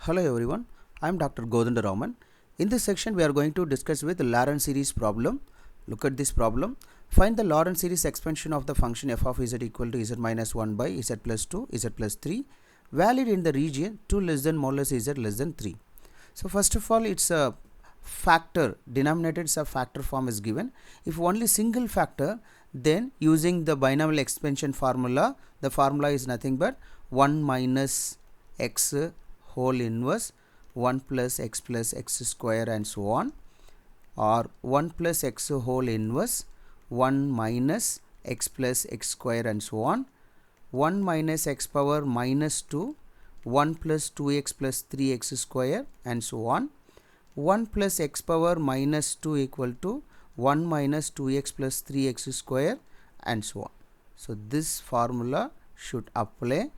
Hello everyone, I am Dr. Raman. In this section we are going to discuss with Laurent series problem. Look at this problem. Find the Laurent series expansion of the function f of z equal to z minus 1 by z plus 2, z plus 3 valid in the region 2 less than modulus z less than 3. So first of all, it's a factor, denominator is a factor form is given. If only single factor, then using the binomial expansion formula, the formula is nothing but 1 minus x whole inverse 1 plus x square and so on, or 1 plus x whole inverse 1 minus x plus x square and so on, 1 minus x power minus 2, 1 plus 2x plus 3x square and so on, 1 plus x power minus 2 equal to 1 minus 2x plus 3x square and so on. So this formula should apply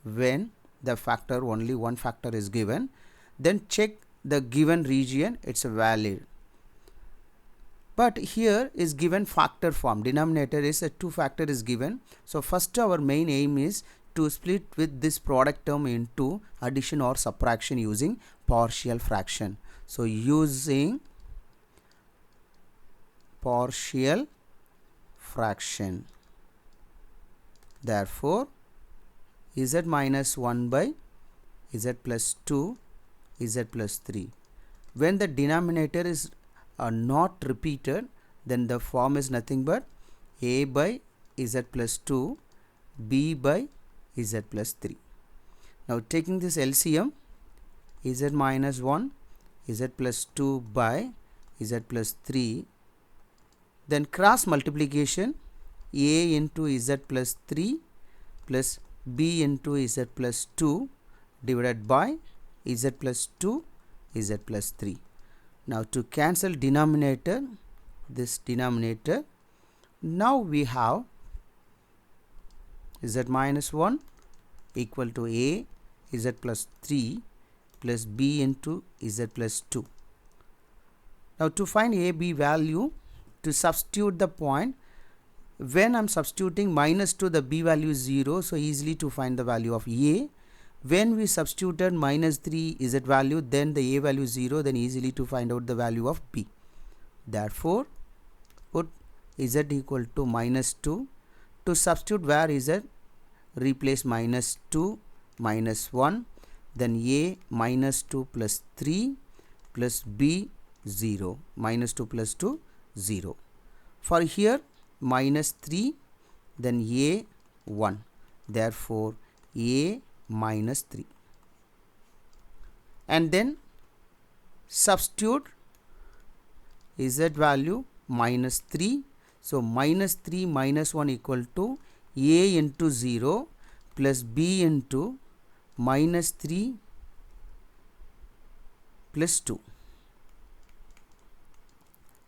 when the factor only one factor is given. Then check the given region, it's a valid. But here is given factor form, denominator is a 2 factor is given. So first our main aim is to split with this product term into addition or subtraction using partial fraction. So using partial fraction, therefore z minus 1 by z plus 2 z plus 3. When the denominator is not repeated, then the form is nothing but a by z plus 2 b by z plus 3. Now taking this LCM, z minus 1 z plus 2 by z plus 3, then cross multiplication a into z plus 3 plus b into z plus 2 divided by z plus 2 z plus 3. Now to cancel denominator, this denominator, now we have z minus 1 equal to a z plus 3 plus b into z plus 2. Now to find a b value, to substitute the point, when I am substituting minus 2, the b value is 0, so easily to find the value of a. When we substituted minus 3 z value, then the a value is 0, then easily to find out the value of b. Therefore put z equal to minus 2. To substitute where z, replace minus 2 minus 1, then a minus 2 plus 3 plus b 0, minus 2 plus 2 0. For here minus 3, then a 1, therefore a minus 3, and then substitute z value minus 3. So minus 3 minus 1 equal to a into 0 plus b into minus 3 plus 2.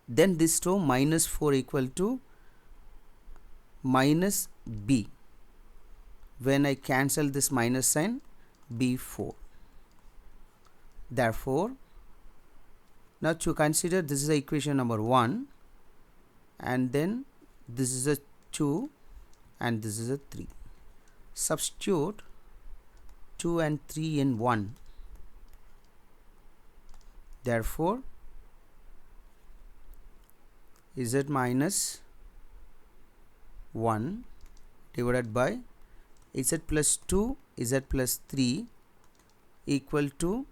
Then this term minus 4 equal to minus b. When I cancel this minus sign, b4. Therefore, now to consider, this is the equation number 1, and then this is a 2 and this is a 3. Substitute 2 and 3 in 1. Therefore z minus 1 divided by z plus 2 z plus 3 equal to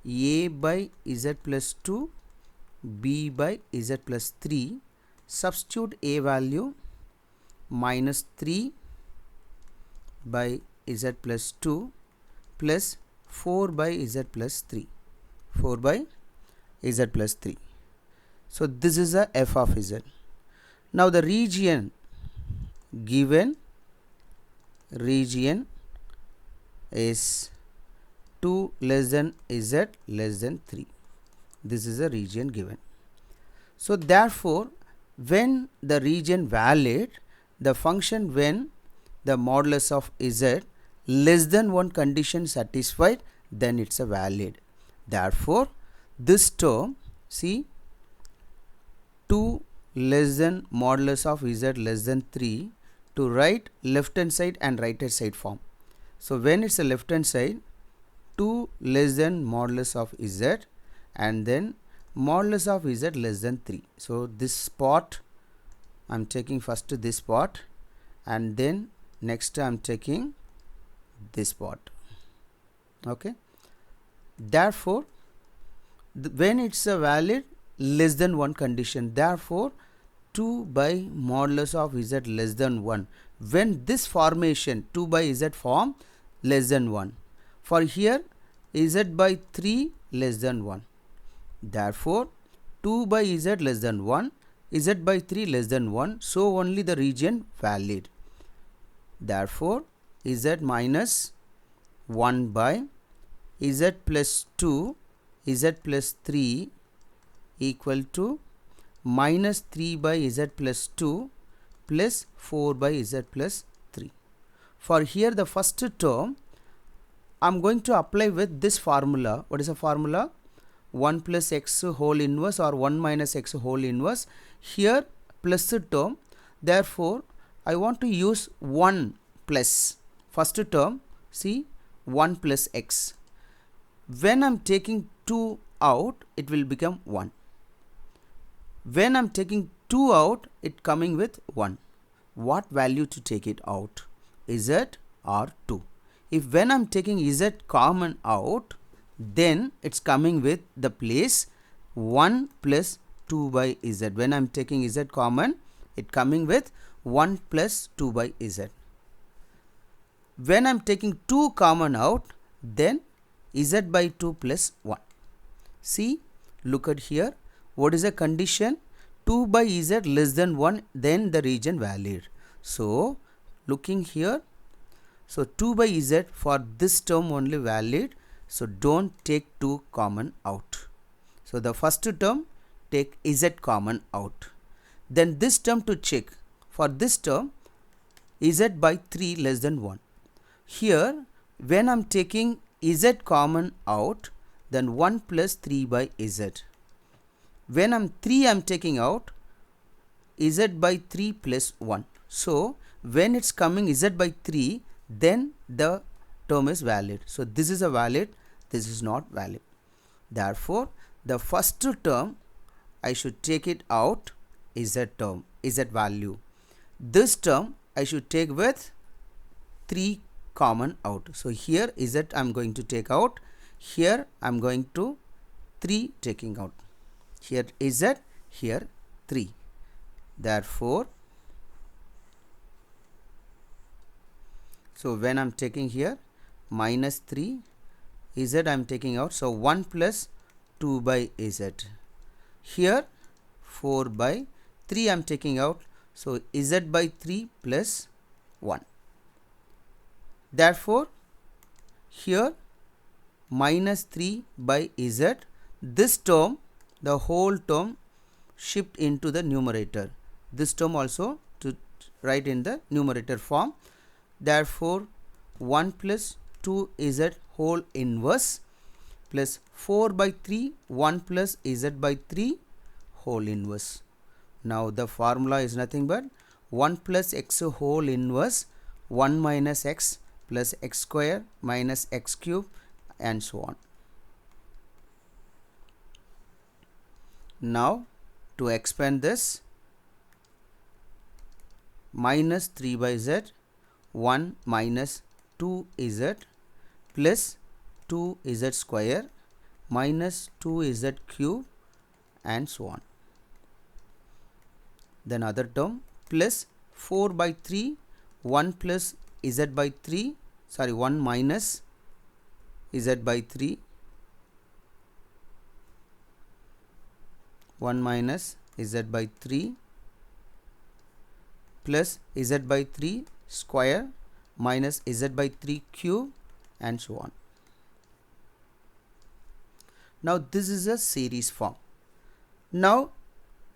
a by z plus 2 b by z plus 3. Substitute a value minus 3 by z plus 2 plus 4 by z plus 3, 4 by z plus 3. So this is a f of z. Now the region given, region is 2 less than z less than 3. This is a region given. So therefore when the region valid, the function when the modulus of z less than 1 condition satisfied, then it's a valid. Therefore this term, see, 2 less than modulus of z less than 3, to write left hand side and right hand side form. So when it's a left hand side, 2 less than modulus of z, and then modulus of z less than 3. So this part I'm taking first this part, and then next I'm taking this part. Okay, therefore when it's a valid less than 1 condition, therefore 2 by modulus of z less than 1, when this formation 2 by z form less than 1, for here z by 3 less than 1, therefore 2 by z less than 1, z by 3 less than 1, so only the region valid. Therefore z minus 1 by z plus 2 z plus 3 equal to minus 3 by z plus 2 plus 4 by z plus 3. For here the first term I am going to apply with this formula. What is the formula? 1 plus x whole inverse or 1 minus x whole inverse. Here plus term, therefore I want to use 1 plus first term, see 1 plus x. When I am taking 2 out, it will become 1. When I am taking 2 out, it coming with 1. What value to take it out? Z or 2? If when I am taking z common out, then it's coming with the place 1 plus 2 by z. When I am taking z common, it coming with 1 plus 2 by z. When I am taking 2 common out, then z by 2 plus 1. See, look at here. What is the condition? 2 by z less than 1, then the region valid. So looking here, so 2 by z for this term only valid, so don't take 2 common out. So the first term take z common out. Then this term to check, for this term z by 3 less than 1. Here when I am taking z common out, then 1 plus 3 by z. When I am taking out, z by 3 plus 1. So when it's coming z by 3, then the term is valid. So this is a valid, this is not valid. Therefore the first term I should take it out, z term, z value. This term I should take with 3 common out. So here z I am going to take out, here I am going to 3 taking out. Here z, here 3. Therefore, so when I am taking here minus 3, z I am taking out, so 1 plus 2 by z. Here 4 by 3 I am taking out, so z by 3 plus 1. Therefore, here minus 3 by z, this term, the whole term shift into the numerator. This term also to write in the numerator form. Therefore 1 plus 2z whole inverse plus 4 by 3 1 plus z by 3 whole inverse. Now the formula is nothing but 1 plus x whole inverse 1 minus x plus x square minus x cube and so on. Now to expand this, minus 3 by z 1 minus 2z plus 2z square minus 2z cube and so on. Then other term plus 4 by 3 1 plus z by 3, sorry 1 minus z by 3, 1 minus z by 3 plus z by 3 square minus z by 3 cube and so on. Now this is a series form. Now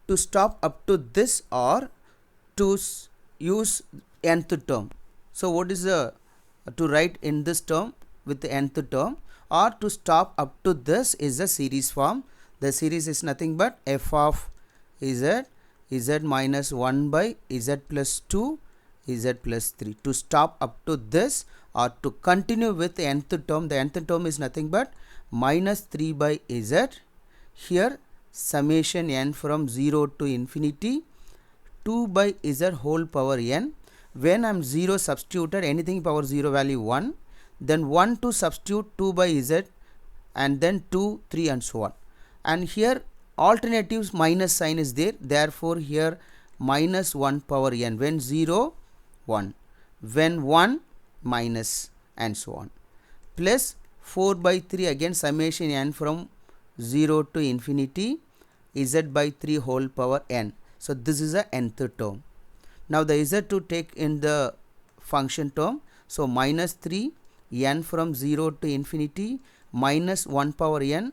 to stop up to this or to use nth term. So what is the to write in this term with the nth term, or to stop up to this is a series form. The series is nothing but f of z, z minus 1 by z plus 2, z plus 3. To stop up to this or to continue with the nth term is nothing but minus 3 by z. Here summation n from 0 to infinity 2 by z whole power n. When I am 0 substituted anything power 0 value 1, then 1 to substitute 2 by z, and then 2, 3 and so on. And here alternatives minus sign is there, therefore here minus 1 power n, when 0 1, when 1 minus and so on, plus 4 by 3 again summation n from 0 to infinity z by 3 whole power n. So this is a nth term. Now the z to take in the function term, so minus 3 n from 0 to infinity minus 1 power n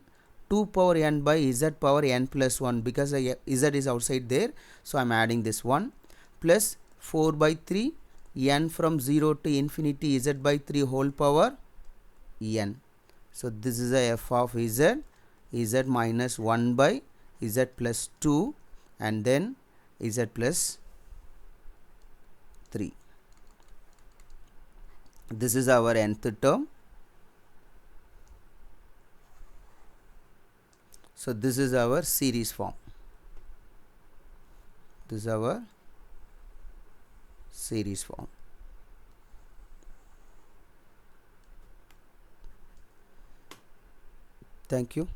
2 power n by z power n plus 1, because z is outside there, so I am adding this one, plus 4 by 3 n from 0 to infinity z by 3 whole power n. So this is a f of z minus 1 by z plus 2 and then z plus 3. This is our nth term. So this is our series form. This is our series form. Thank you.